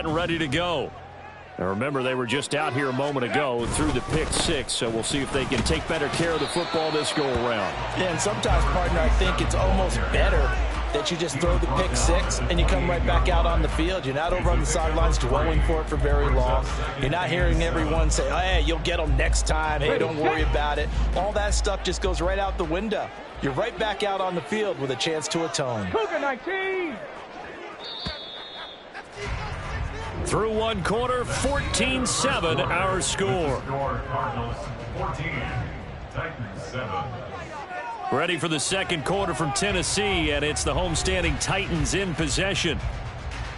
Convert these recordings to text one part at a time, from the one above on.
and ready to go. Now remember, they were just out here a moment ago through the pick six, so we'll see if they can take better care of the football this go-around. Yeah, and sometimes, partner, I think it's almost better that you just throw the pick six and you come right back out on the field. You're not over on the sidelines dwelling for it for very long. You're not hearing everyone say, hey, you'll get them next time. Hey, don't worry about it. All that stuff just goes right out the window. You're right back out on the field with a chance to atone. Cougar 19! Through one quarter, 14-7 our score. Cardinals 14, Titans 7. Ready for the second quarter from Tennessee, and it's the homestanding Titans in possession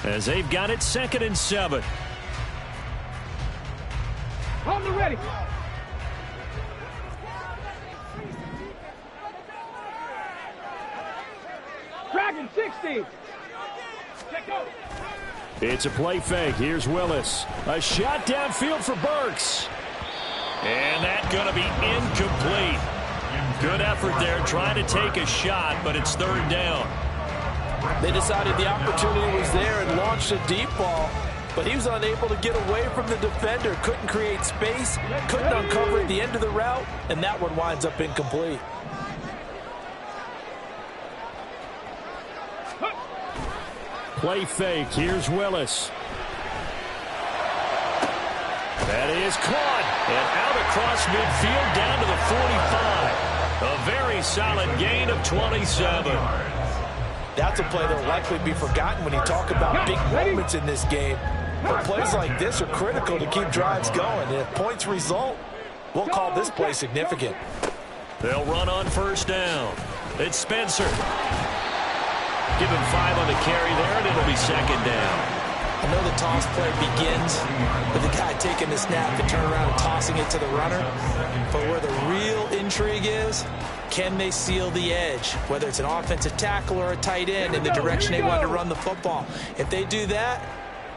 as they've got it 2nd and 7. On the ready. Dragon 60. Check out. It's a play fake. Here's Willis. A shot downfield for Burks. And that's going to be incomplete. Good effort there trying to take a shot, but it's 3rd down. They decided the opportunity was there and launched a deep ball, but he was unable to get away from the defender. Couldn't create space, couldn't uncover at the end of the route, and that one winds up incomplete. Play fake. Here's Willis. That is caught and out across midfield down to the 45. A very solid gain of 27. That's a play that will likely be forgotten when you talk about big moments in this game. But plays like this are critical to keep drives going. And if points result, we'll call this play significant. They'll run on 1st down. It's Spencer. Give him 5 on the carry there, and it'll be 2nd down. I know the toss play begins with the guy taking the snap and turn around and tossing it to the runner. But where the real intrigue is, can they seal the edge? Whether it's an offensive tackle or a tight end in the direction they want to run the football. If they do that,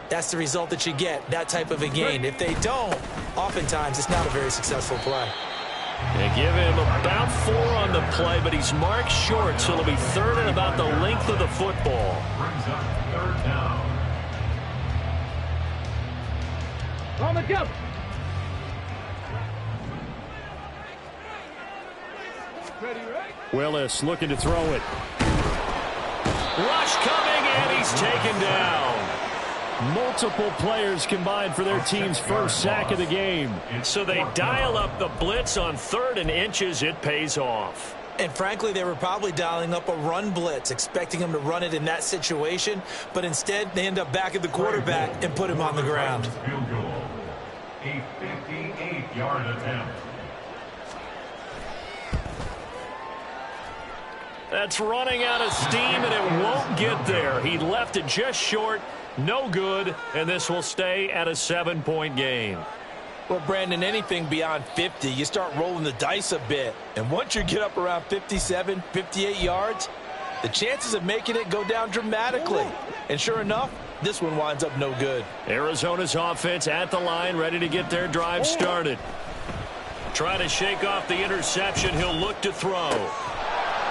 that's the result that you get, that type of a gain. If they don't, oftentimes it's not a very successful play. They give him about 4 on the play, but he's marked short, so it'll be 3rd and about the length of the football. Brings up 3rd down. On the jump. Ready, right? Willis looking to throw it. Rush coming, and he's taken down. Multiple players combined for their team's first sack of the game. So they dial up the blitz on 3rd and inches. It pays off. And frankly, they were probably dialing up a run blitz, expecting him to run it in that situation. But instead, they end up back at the quarterback and put him on the ground. Field goal. A 58-yard attempt. That's running out of steam, and it won't get there. He left it just short. No good, and this will stay at a 7-point game. Well, Brandon, anything beyond 50, you start rolling the dice a bit. And once you get up around 57, 58 yards, the chances of making it go down dramatically. And sure enough, this one winds up no good. Arizona's offense at the line, ready to get their drive started. Trying to shake off the interception. He'll look to throw.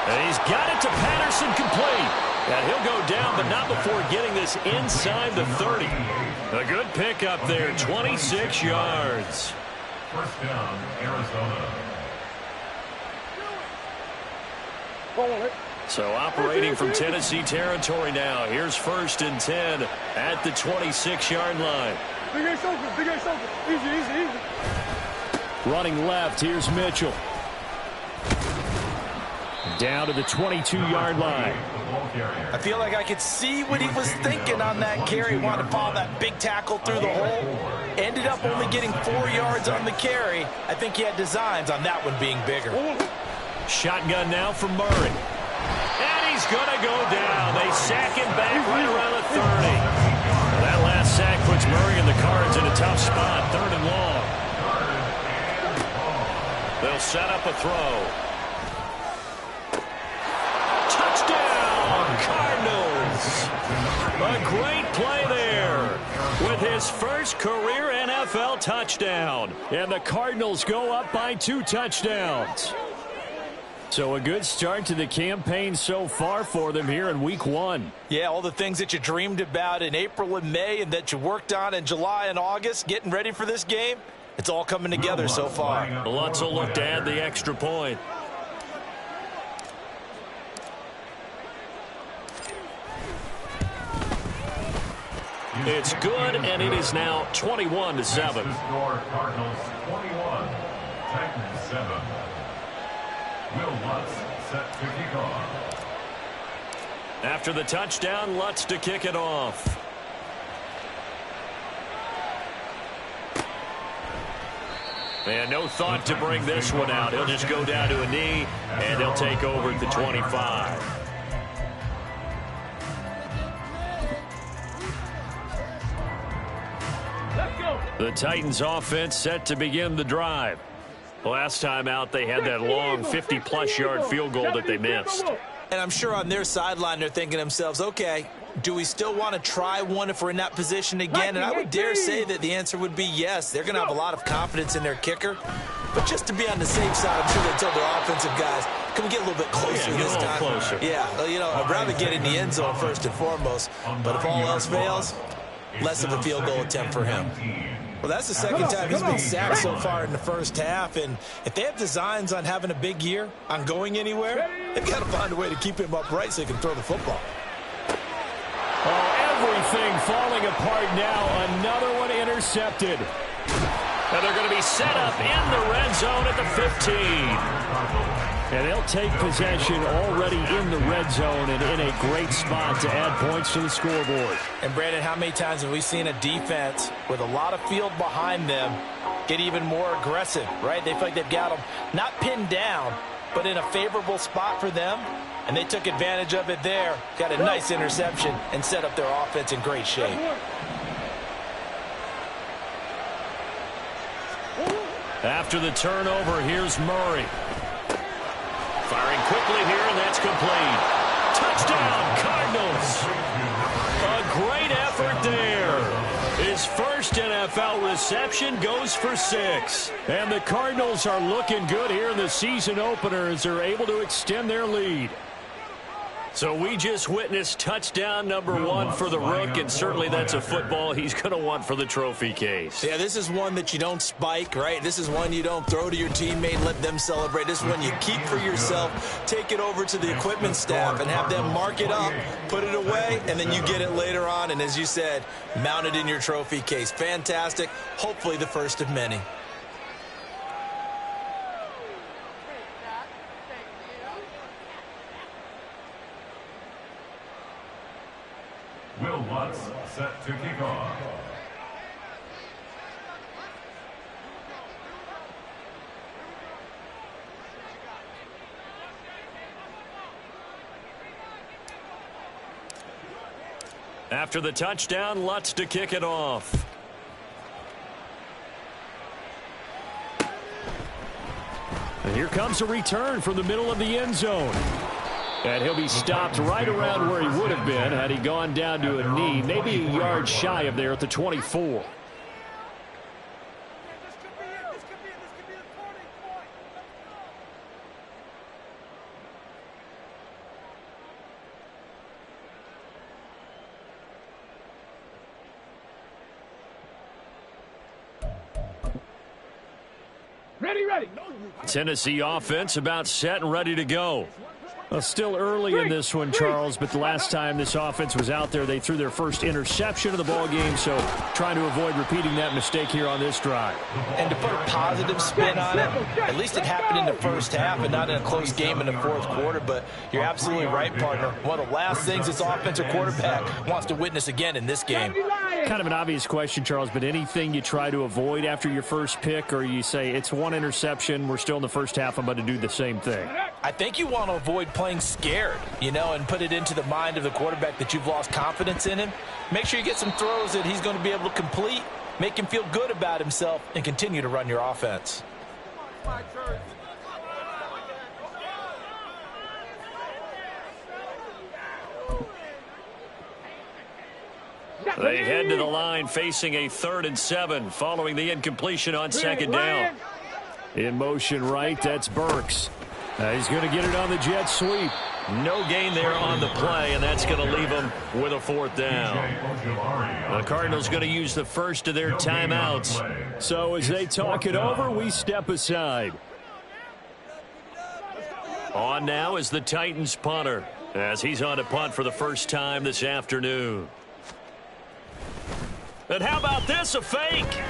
And he's got it to Patterson, complete. And he'll go down, but not before getting this inside the 30. A good pickup there, 26 yards. 1st down, Arizona. So operating from Tennessee territory now. Here's 1st and 10 at the 26-yard line. Big ass open, big ass open. Easy, easy, easy. Running left, here's Mitchell. Down to the 22-yard line. I feel like I could see what he was thinking on that carry. Wanted to follow that big tackle through the hole. Ended up only getting 4 yards on the carry. I think he had designs on that one being bigger. Shotgun now from Murray. And he's going to go down. They sack him back right around the 30. That last sack puts Murray and the Cards in a tough spot. 3rd and long. They'll set up a throw. Touchdown, Cardinals. A great play there with his first career NFL touchdown. And the Cardinals go up by 2 touchdowns. So a good start to the campaign so far for them here in week 1. Yeah, all the things that you dreamed about in April and May and that you worked on in July and August, getting ready for this game, it's all coming together so far. Lutz will look to add the extra point. It's good, and it is now 21-7. Score Cardinals 21, Titans 7. Will Lutz set to kick off. After the touchdown, Lutz to kick it off. And no thought to bring this one out. He'll just go down to a knee, and he'll take over at the 25. The Titans offense set to begin the drive. Last time out, they had that long 50-plus yard field goal that they missed. And I'm sure on their sideline they're thinking to themselves, okay, do we still want to try one if we're in that position again? And I would dare say that the answer would be yes. They're going to have a lot of confidence in their kicker. But just to be on the safe side, I'm sure they told their offensive guys, can we get a little bit closer this time? Closer. Yeah, well, you know, I'd rather get in the end zone first and foremost. But if all else fails, less of a field goal attempt for him. Well, that's the second time he's been sacked so far in the first half. And if they have designs on having a big year, on going anywhere, they've got to find a way to keep him upright so he can throw the football. Oh, everything falling apart now. Another one intercepted. And they're going to be set up in the red zone at the 15. And they'll take possession already in the red zone and in a great spot to add points to the scoreboard. And, Brandon, how many times have we seen a defense with a lot of field behind them get even more aggressive, right? They feel like they've got them not pinned down, but in a favorable spot for them. And they took advantage of it there, got a nice interception, and set up their offense in great shape. After the turnover, here's Murray. Firing quickly here, and that's complete. Touchdown, Cardinals. A great effort there. His first NFL reception goes for 6. And the Cardinals are looking good here in the season opener as they're able to extend their lead. So we just witnessed touchdown number 1 for the Rook, and certainly that's a football he's going to want for the trophy case. Yeah, this is one that you don't spike, right? This is one you don't throw to your teammate and let them celebrate. This is one you keep for yourself, take it over to the equipment staff and have them mark it up, put it away, and then you get it later on. And as you said, mount it in your trophy case. Fantastic. Hopefully the first of many. Will Lutz set to kick off. After the touchdown, Lutz to kick it off. And here comes a return from the middle of the end zone. And he'll be stopped right around where he would have been had he gone down to a knee, maybe a yard shy of there at the 24. Ready. Tennessee offense about set and ready to go. Well, still early in this one, Charles, but the last time this offense was out there, they threw their first interception of the ball game, so trying to avoid repeating that mistake here on this drive. And to put a positive spin on it, at least it happened in the first half and not in a close game in the fourth quarter, but you're absolutely right, partner. One of the last things this offensive quarterback wants to witness again in this game. Kind of an obvious question, Charles, but anything you try to avoid after your first pick, or you say it's one interception, we're still in the first half, I'm about to do the same thing? I think you want to avoid playing scared, and put it into the mind of the quarterback that you've lost confidence in him. Make sure you get some throws that he's going to be able to complete, make him feel good about himself, and continue to run your offense. They head to the line facing a 3rd and 7 following the incompletion on second down. In motion right, that's Burks. He's going to get it on the jet sweep. No gain there on the play, and that's going to leave him with a fourth down. The Cardinals going to use the first of their timeouts. So as they talk it over, we step aside. On now is the Titans punter, as he's on to punt for the first time this afternoon. And how about this, a fake?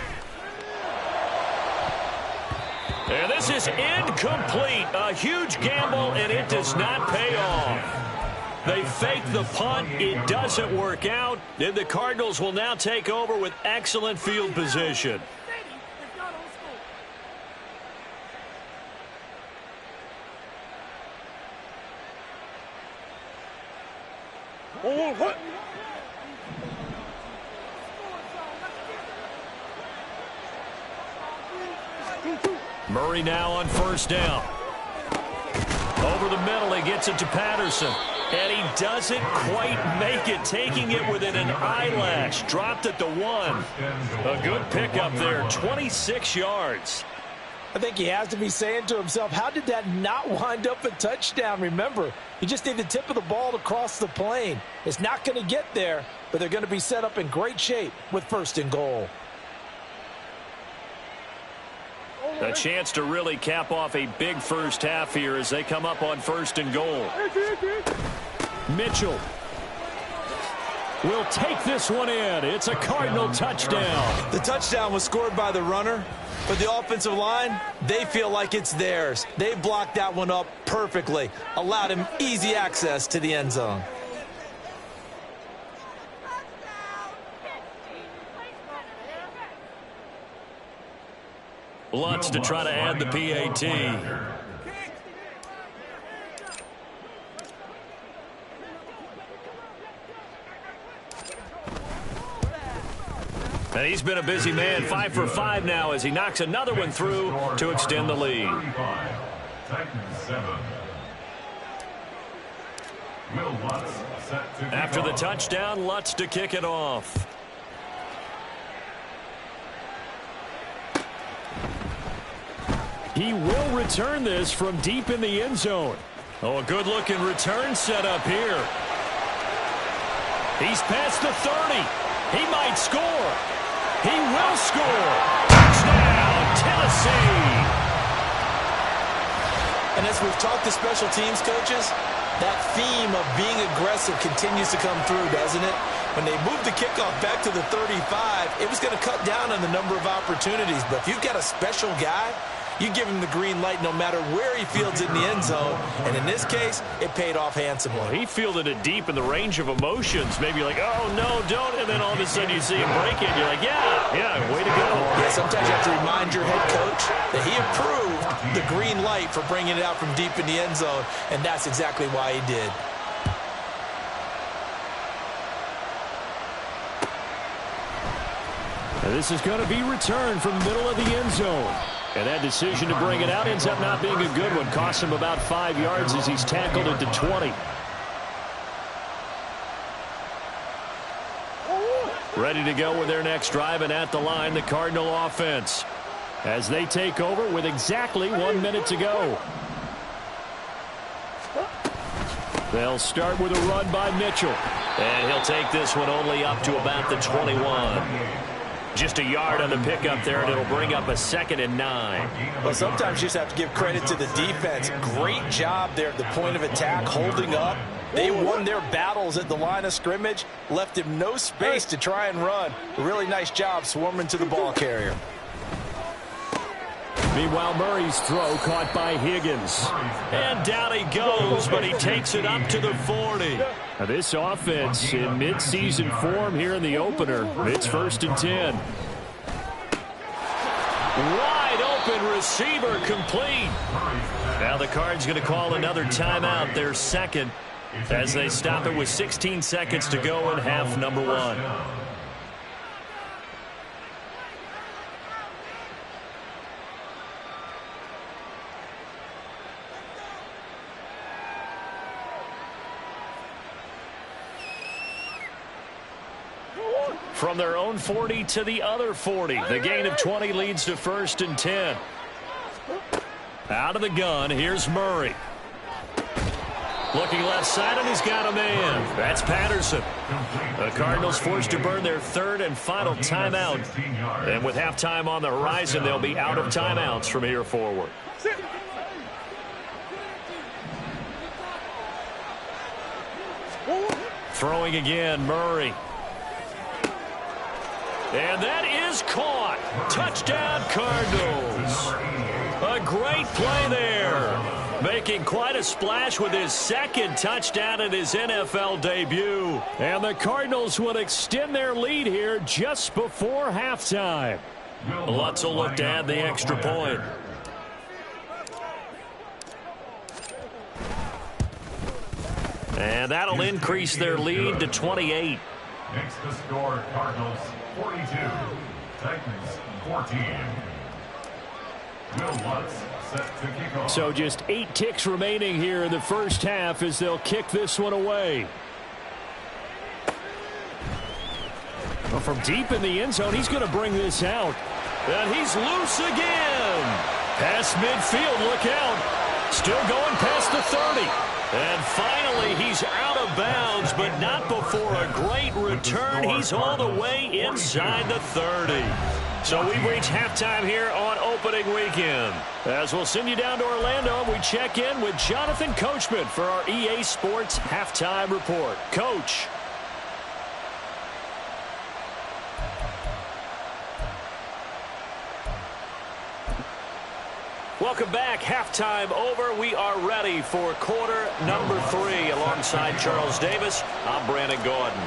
And this is incomplete. A huge gamble, and it does not pay off. They fake the punt. It doesn't work out. And the Cardinals will now take over with excellent field position. Oh, what? Murray now on first down. Over the middle, he gets it to Patterson. And he doesn't quite make it, taking it within an eyelash. Dropped at the 1. A good pickup there, 26 yards. I think he has to be saying to himself, how did that not wind up a touchdown? Remember, you just need the tip of the ball to cross the plane. It's not going to get there, but they're going to be set up in great shape with first and goal. A chance to really cap off a big first half here as they come up on first and goal. Mitchell will take this one in. It's a Cardinal touchdown. The touchdown was scored by the runner, but the offensive line, they feel like it's theirs. They blocked that one up perfectly, allowed him easy access to the end zone. Lutz to try to add the PAT. And he's been a busy man, 5 for 5 now as he knocks another one through to extend the lead. After the touchdown, Lutz to kick it off. He will return this from deep in the end zone. Oh, a good-looking return set up here. He's past the 30. He might score. He will score. Touchdown, Tennessee. And as we've talked to special teams coaches, that theme of being aggressive continues to come through, doesn't it? When they moved the kickoff back to the 35, it was going to cut down on the number of opportunities. But if you've got a special guy, you give him the green light no matter where he fields it in the end zone. And in this case, it paid off handsomely. Well, he fielded it deep in the range of emotions. Maybe like, oh, no, don't. And then all of a sudden you see him break it. You're like, yeah, way to go. Yeah, sometimes you have to remind your head coach that he approved the green light for bringing it out from deep in the end zone. And that's exactly why he did. And this is going to be returned from the middle of the end zone. And that decision to bring it out ends up not being a good one. Costs him about 5 yards as he's tackled into 20. Ready to go with their next drive, and at the line, the Cardinal offense, as they take over with exactly 1 minute to go. They'll start with a run by Mitchell. And he'll take this one only up to about the 21. Just a yard on the pickup there, and it'll bring up a 2nd and 9. Well, sometimes you just have to give credit to the defense. Great job there at the point of attack, holding up. They won their battles at the line of scrimmage, left him no space to try and run. A really nice job swarming to the ball carrier. Meanwhile, Murray's throw caught by Higgins. And down he goes, but he takes it up to the 40. Now this offense in mid-season form here in the opener. It's 1st and 10. Wide open receiver complete. Now the Cards going to call another timeout, their second, as they stop it with 16 seconds to go in half number 1. From their own 40 to the other 40. The gain of 20 leads to 1st and 10. Out of the gun, here's Murray. Looking left side, and he's got a man. That's Patterson. The Cardinals forced to burn their third and final timeout. And with halftime on the horizon, they'll be out of timeouts from here forward. Throwing again, Murray. And that is caught. Touchdown, Cardinals. A great play there. Making quite a splash with his second touchdown in his NFL debut. And the Cardinals will extend their lead here just before halftime. Lutz will look to add the extra point. And that'll increase their lead to 28. Makes the score Cardinals 42, Titans 14. Will Lutz set to kick off. So just 8 ticks remaining here in the first half as they'll kick this one away. Well, from deep in the end zone, he's going to bring this out. And he's loose again. Past midfield, look out. Still going past the 30. And finally, he's out of bounds, but not before a great return. He's all the way inside the 30. So we've reached halftime here on opening weekend. As we'll send you down to Orlando, and we check in with Jonathan Coachman for our EA Sports Halftime Report. Coach. Welcome back. Halftime over. We are ready for quarter number 3 alongside Charles Davis. I'm Brandon Gordon.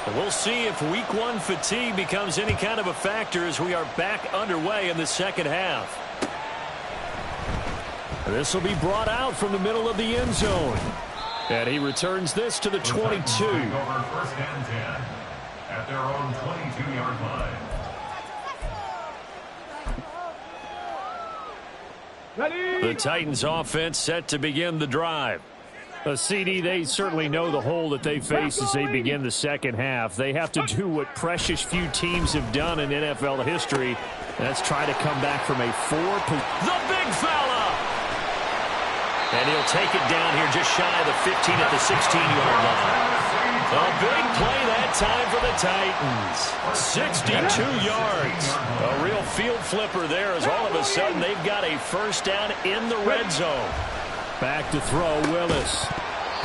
And we'll see if week 1 fatigue becomes any kind of a factor as we are back underway in the second half. And this will be brought out from the middle of the end zone. And he returns this to the 22. Over first and 10 at their own 22-yard line. The Titans offense set to begin the drive. CD, they certainly know the hole that they face as they begin the second half. They have to do what precious few teams have done in NFL history. That's try to come back from a 4. The big fella! And he'll take it down here just shy of the 15 at the 16-yard line. A big play that time for the Titans. 62 yards. A real field flipper there as all of a sudden they've got a first down in the red zone. Back to throw, Willis.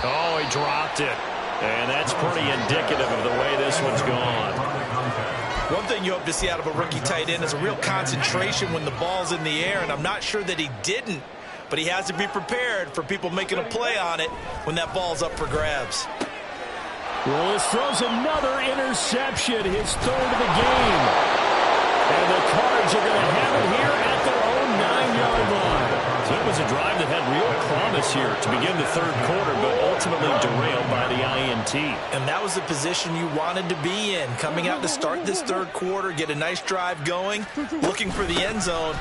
Oh, he dropped it. And that's pretty indicative of the way this one's gone. One thing you hope to see out of a rookie tight end is a real concentration when the ball's in the air, and I'm not sure that he didn't, but he has to be prepared for people making a play on it when that ball's up for grabs. Willis throws another interception, his 3rd of the game. And the Cards are going to have it here at their own 9-yard line. So it was a drive that had real promise here to begin the 3rd quarter, but ultimately derailed by the INT. And that was the position you wanted to be in. Coming out to start this 3rd quarter, get a nice drive going, looking for the end zone.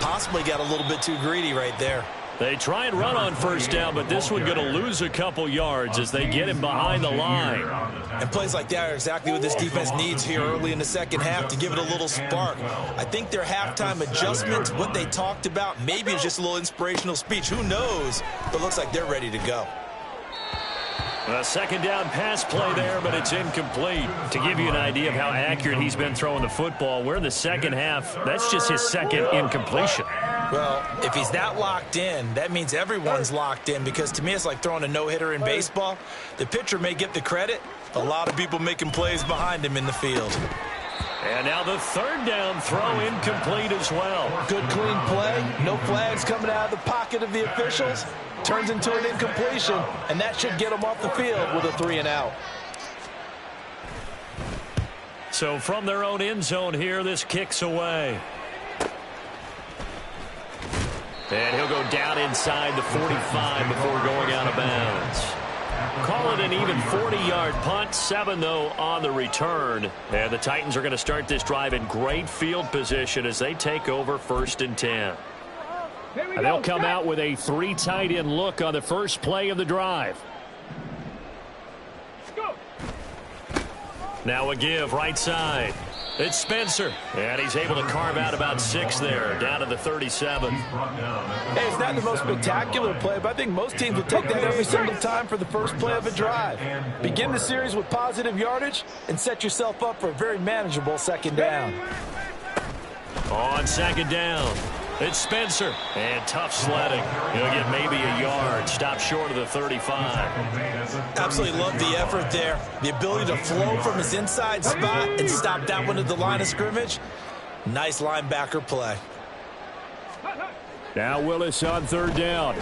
Possibly got a little bit too greedy right there. They try and run on first down, but this one going to lose a couple yards as they get him behind the line. And plays like that are exactly what this defense needs here early in the second half to give it a little spark. I think their halftime adjustments, what they talked about, maybe it's just a little inspirational speech. Who knows? But looks like they're ready to go. A second down pass play there, but it's incomplete. To give you an idea of how accurate he's been throwing the football, we're in the second half. That's just his 2nd incompletion. Well, if he's that locked in, that means everyone's locked in, because to me it's like throwing a no-hitter in baseball. The pitcher may get the credit, a lot of people making plays behind him in the field. And now the 3rd down throw incomplete as well. Good clean play, no flags coming out of the pocket of the officials. Turns into an incompletion, and that should get him off the field with a 3-and-out. So from their own end zone here, this kicks away. And he'll go down inside the 45 before going out of bounds. Call it an even 40-yard punt. 7, though, on the return. And the Titans are going to start this drive in great field position as they take over 1st and 10. And they'll come out with a 3 tight end look on the first play of the drive. Now a give right side. It's Spencer, and he's able to carve out about 6 there, down to the 37. Hey, it's not the most spectacular play, but I think most teams will take that every single time for the first play of a drive. Begin the series with positive yardage and set yourself up for a very manageable second down. On second down, it's Spencer, and tough sledding. He'll get maybe a yard, stop short of the 35. Absolutely love the effort there. The ability to flow from his inside spot and stop that one at the line of scrimmage. Nice linebacker play. Now Willis on third down.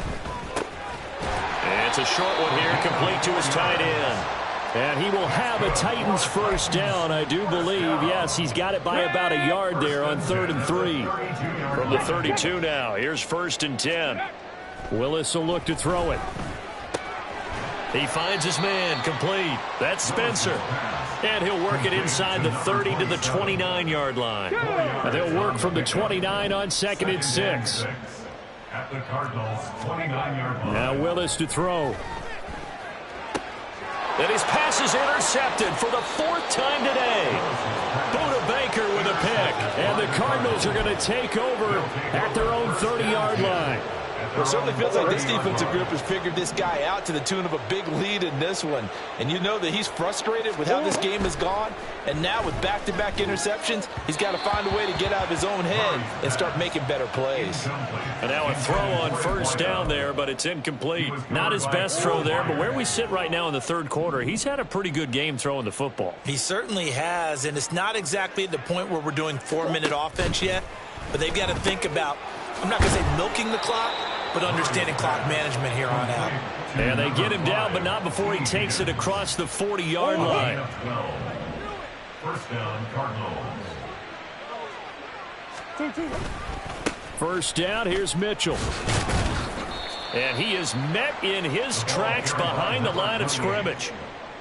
And it's a short one here, complete to his tight end. And he will have a Titans first down, I do believe. Yes, he's got it by about a yard there on 3rd and 3. From the 32 now, here's 1st and 10. Willis will look to throw it. He finds his man, complete. That's Spencer. And he'll work it inside the 30 to the 29-yard line. And they'll work from the 29 on 2nd and 6. At the Cardinals' 29-yard line. Now Willis to throw. And his pass is intercepted for the 4th time today. Buda Baker with a pick. And the Cardinals are going to take over at their own 30-yard line. Well, it certainly feels like this defensive group has figured this guy out to the tune of a big lead in this one. And you know that he's frustrated with how this game has gone. And now with back-to-back interceptions, he's got to find a way to get out of his own head and start making better plays. And now a throw on first down there, but it's incomplete. Not his best throw there, but where we sit right now in the 3rd quarter, he's had a pretty good game throwing the football. He certainly has, and it's not exactly at the point where we're doing 4-minute offense yet, but they've got to think about, I'm not going to say milking the clock, but understanding clock management here on out. And they get him down, but not before he takes it across the 40-yard line. First down, Cardinals. First down, here's Mitchell. And he is met in his tracks behind the line of scrimmage.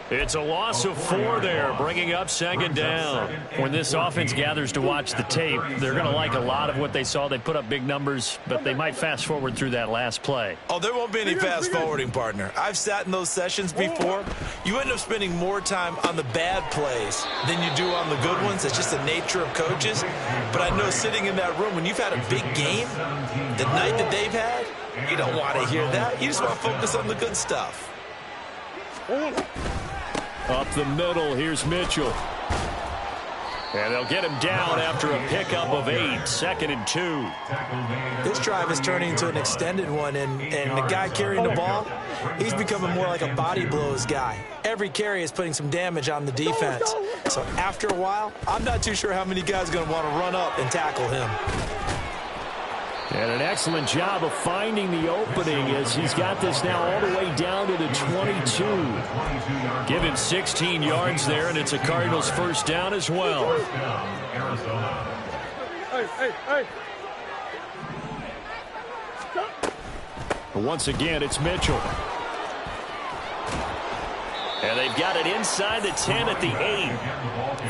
It's a loss of 4 there, bringing up 2nd down. When this offense gathers to watch the tape, they're going to like a lot of what they saw. They put up big numbers, but they might fast forward through that last play. Oh, there won't be any fast forwarding, partner. I've sat in those sessions before. You end up spending more time on the bad plays than you do on the good ones. It's just the nature of coaches. But I know sitting in that room, when you've had a big game, the night that they've had, you don't want to hear that. You just want to focus on the good stuff. Up the middle, here's Mitchell. And they'll get him down after a pickup of 8, 2nd and 2. This drive is turning into an extended one, and the guy carrying the ball, he's becoming more like a body blows guy. Every carry is putting some damage on the defense. So after a while, I'm not too sure how many guys are going to want to run up and tackle him. And an excellent job of finding the opening as he's got this now all the way down to the 22. Give him 16 yards there, and it's a Cardinals first down as well. Hey. Once again, it's Mitchell. And they've got it inside the 10 at the 8.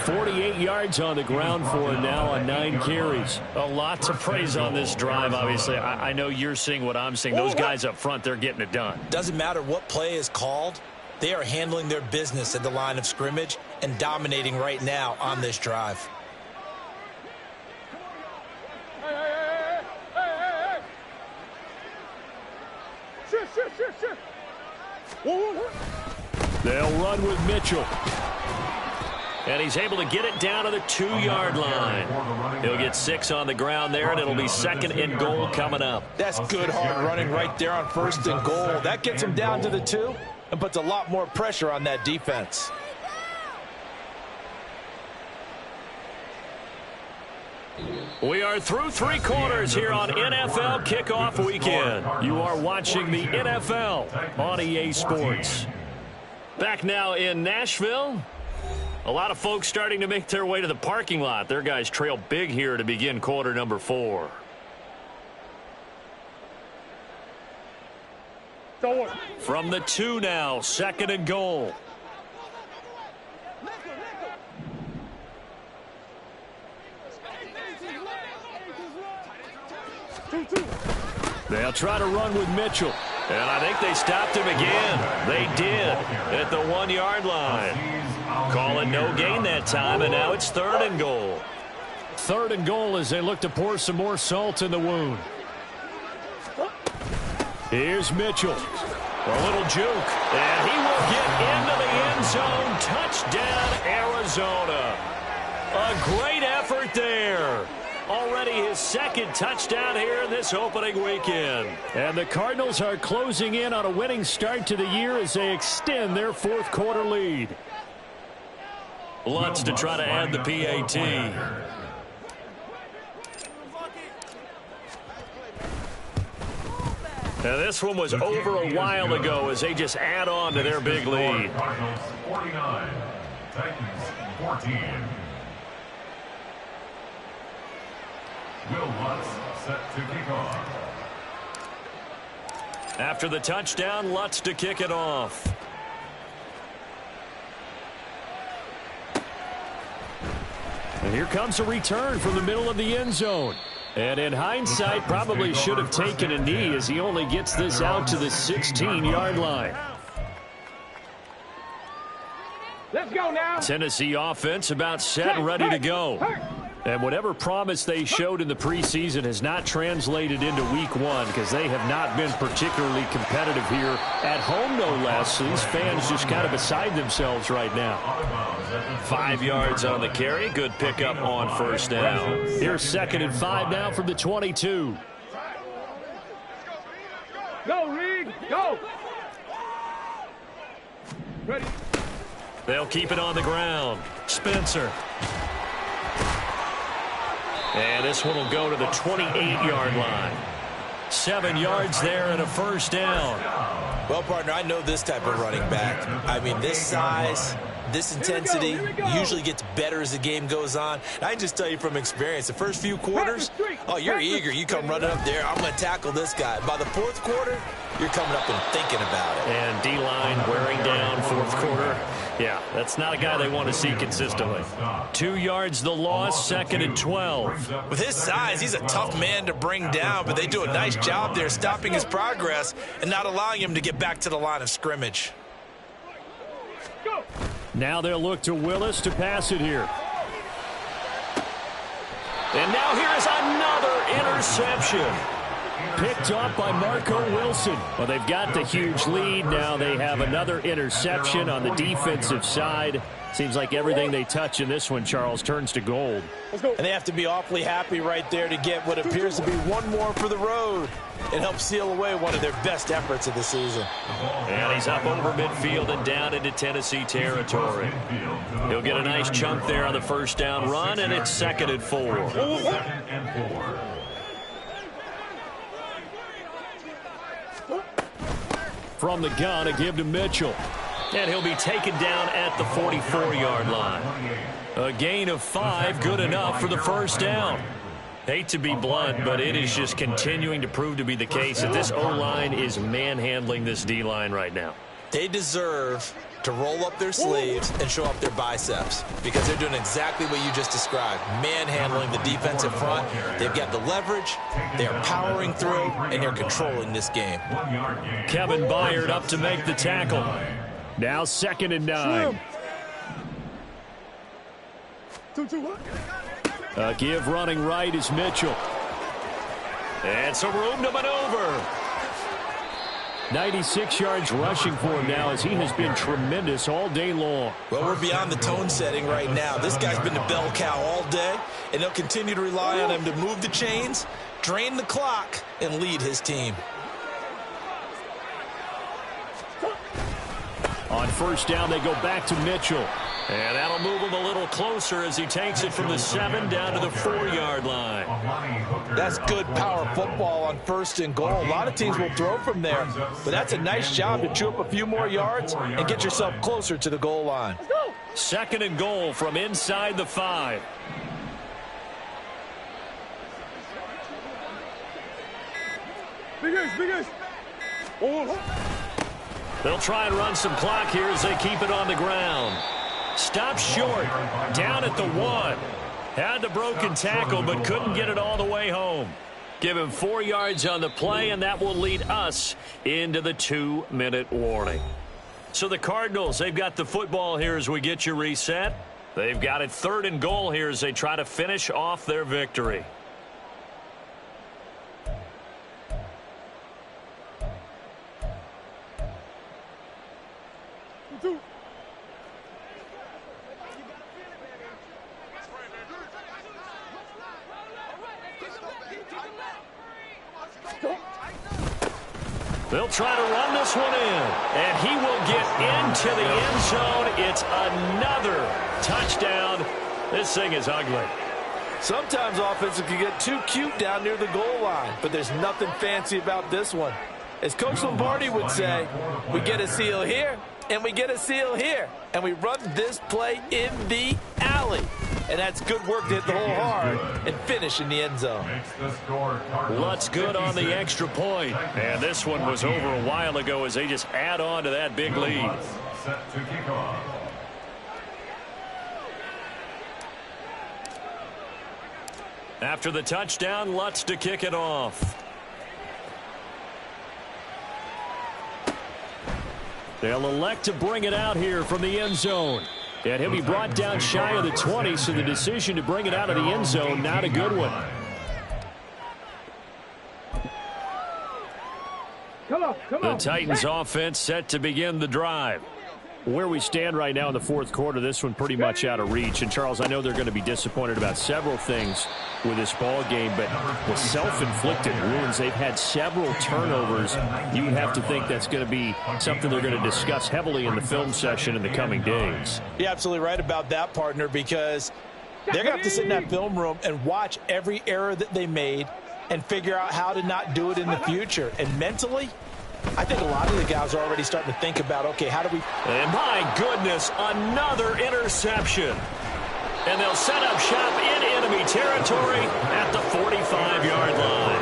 48 yards on the ground for him now on 9 carries. A lot to praise on this drive, obviously. I know you're seeing what I'm seeing. Those guys up front, they're getting it done. Doesn't matter what play is called. They are handling their business at the line of scrimmage and dominating right now on this drive. Hey. Shit. Whoa. They'll run with Mitchell. And he's able to get it down to the 2-yard line. He'll get 6 on the ground there, and it'll be 2nd and goal coming up. That's good hard running right there on 1st and goal. That gets him down to the 2 and puts a lot more pressure on that defense. We are through 3 quarters here on NFL Kickoff Weekend. You are watching the NFL on EA Sports. Back now in Nashville. A lot of folks starting to make their way to the parking lot. Their guys trail big here to begin quarter number 4. From the 2 now, 2nd and goal. They'll try to run with Mitchell. And I think they stopped him again. They did at the 1-yard line. Call it no gain that time, and now it's 3rd and goal. 3rd and goal as they look to pour some more salt in the wound. Here's Mitchell. A little juke, and he will get into the end zone. Touchdown, Arizona. A great effort there. Already his 2nd touchdown here in this opening weekend. And the Cardinals are closing in on a winning start to the year as they extend their 4th quarter lead. Lutz to try to add the PAT. Now this one was over a while ago as they just add on to their big lead. Cardinals 49, Titans 14. Will Lutz set to kick off. After the touchdown, Lutz to kick it off. And here comes a return from the middle of the end zone. And in hindsight, probably should have taken a knee as he only gets this out to the 16-yard line. Let's go now. Tennessee offense about set and ready to go. And whatever promise they showed in the preseason has not translated into week 1 because they have not been particularly competitive here at home, no less. So these fans just kind of beside themselves right now. 5 yards on the carry. Good pickup on 1st down. Here's 2nd and 5 now from the 22. Go, Reed. Go. Ready. They'll keep it on the ground. Spencer. And this one will go to the 28-yard line. 7 yards there and a 1st down. Well, partner, I know this type of running back. I mean, this size, this intensity usually gets better as the game goes on. And I can just tell you from experience, the first few quarters, oh, you're eager. You come running up there, I'm going to tackle this guy. By the 4th quarter, you're coming up and thinking about it. And D-line wearing down 4th quarter. Yeah, that's not a guy they want to see consistently. 2 yards the loss, 2nd and 12. With his size, he's a tough man to bring down, but they do a nice job there stopping his progress and not allowing him to get back to the line of scrimmage. Now they'll look to Willis to pass it here. And now here is another interception. Picked off by Marco Wilson. Well, they've got the huge lead. Now they have another interception on the defensive side. Seems like everything they touch in this one, Charles, turns to gold. And they have to be awfully happy right there to get what appears to be one more for the road. It helps seal away one of their best efforts of the season. And he's up over midfield and down into Tennessee territory. He'll get a nice chunk there on the 1st down run, and it's 2nd and 4. From the gun, a give to Mitchell. And he'll be taken down at the 44-yard line. A gain of 5, good enough for the 1st down. Hate to be blunt, but it is just continuing to prove to be the case that this O-line is manhandling this D-line right now. They deserve to roll up their sleeves and show up their biceps because they're doing exactly what you just described, manhandling the defensive front. They've got the leverage, they're powering through, and they're controlling this game. Kevin Byard up to make the tackle. Now 2nd and 9. A give running right is Mitchell. And some room to maneuver. 96 yards rushing for him now as he has been tremendous all day long. Well, we're beyond the tone setting right now. This guy's been the bell cow all day, and they'll continue to rely on him to move the chains, drain the clock, and lead his team. On 1st down, they go back to Mitchell. And that'll move him a little closer as he takes it from the 7 down to the 4-yard line. That's good power football on 1st and goal. A lot of teams will throw from there, but that's a nice job to chew up a few more yards and get yourself closer to the goal line. 2nd and goal from inside the 5. Big ace. They'll try and run some clock here as they keep it on the ground. Stopped short, down at the 1. Had the broken tackle, but couldn't get it all the way home. Give him 4 yards on the play, and that will lead us into the 2-minute warning. So the Cardinals, they've got the football here as we get you reset. They've got it 3rd and goal here as they try to finish off their victory. They'll try to run this one in, and he will get into the end zone. It's another touchdown. This thing is ugly. Sometimes offenses can get too cute down near the goal line, but there's nothing fancy about this one. As Coach Lombardi would say, we get a seal here, and we get a seal here, and we run this play in the alley. And that's good work to hit the hole hard and finish in the end zone. Lutz good on the extra point. And this one was over a while ago as they just add on to that big lead. Set to kick off. After the touchdown, Lutz to kick it off. They'll elect to bring it out here from the end zone. And he'll be brought down shy of the 20, so the decision to bring it out of the end zone, not a good one. The Titans offense set to begin the drive. Where we stand right now in the 4th quarter, this one pretty much out of reach. And, Charles, I know they're going to be disappointed about several things with this ball game, but the self-inflicted wounds, they've had several turnovers. You would have to think that's going to be something they're going to discuss heavily in the film session in the coming days. You're absolutely right about that, partner, because they're going to have to sit in that film room and watch every error that they made and figure out how to not do it in the future. And mentally, I think a lot of the guys are already starting to think about, okay, how do we... And my goodness, another interception. And they'll set up shop in enemy territory at the 45-yard line.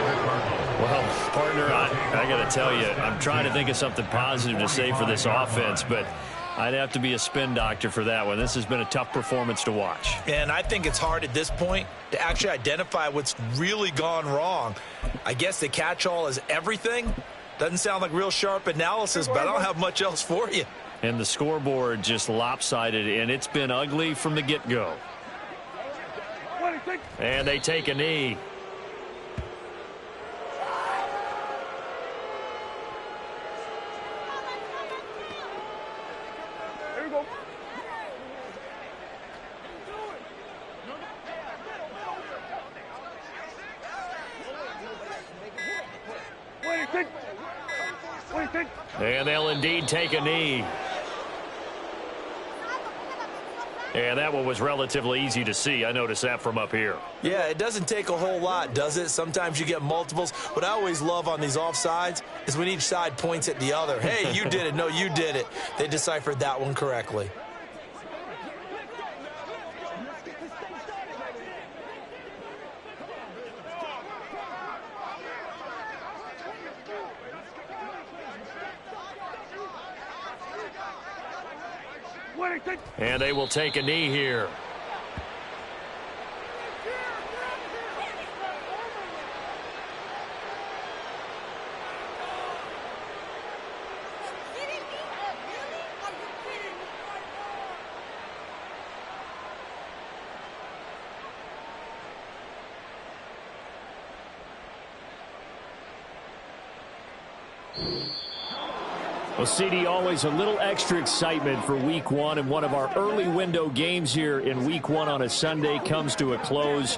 Well, partner, I got to tell you, I'm trying to think of something positive to say for this offense, but I'd have to be a spin doctor for that one. This has been a tough performance to watch. And I think it's hard at this point to actually identify what's really gone wrong. I guess the catch-all is everything. Doesn't sound like real sharp analysis, but I don't have much else for you. And the scoreboard just lopsided, and it's been ugly from the get-go. And they take a knee. There we go. And they'll indeed take a knee. And that one was relatively easy to see. I noticed that from up here. Yeah, it doesn't take a whole lot, does it? Sometimes you get multiples. What I always love on these offsides is when each side points at the other. Hey, you did it. No, you did it. They deciphered that one correctly. And they will take a knee here. Well, CD, always a little extra excitement for Week 1, and one of our early window games here in Week 1 on a Sunday comes to a close.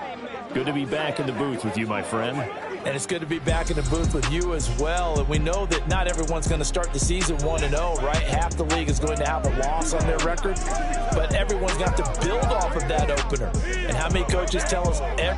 Good to be back in the booth with you, my friend. And it's good to be back in the booth with you as well. And we know that not everyone's going to start the season 1-0, right? Half the league is going to have a loss on their record, but everyone's got to build off of that opener. And how many coaches tell us every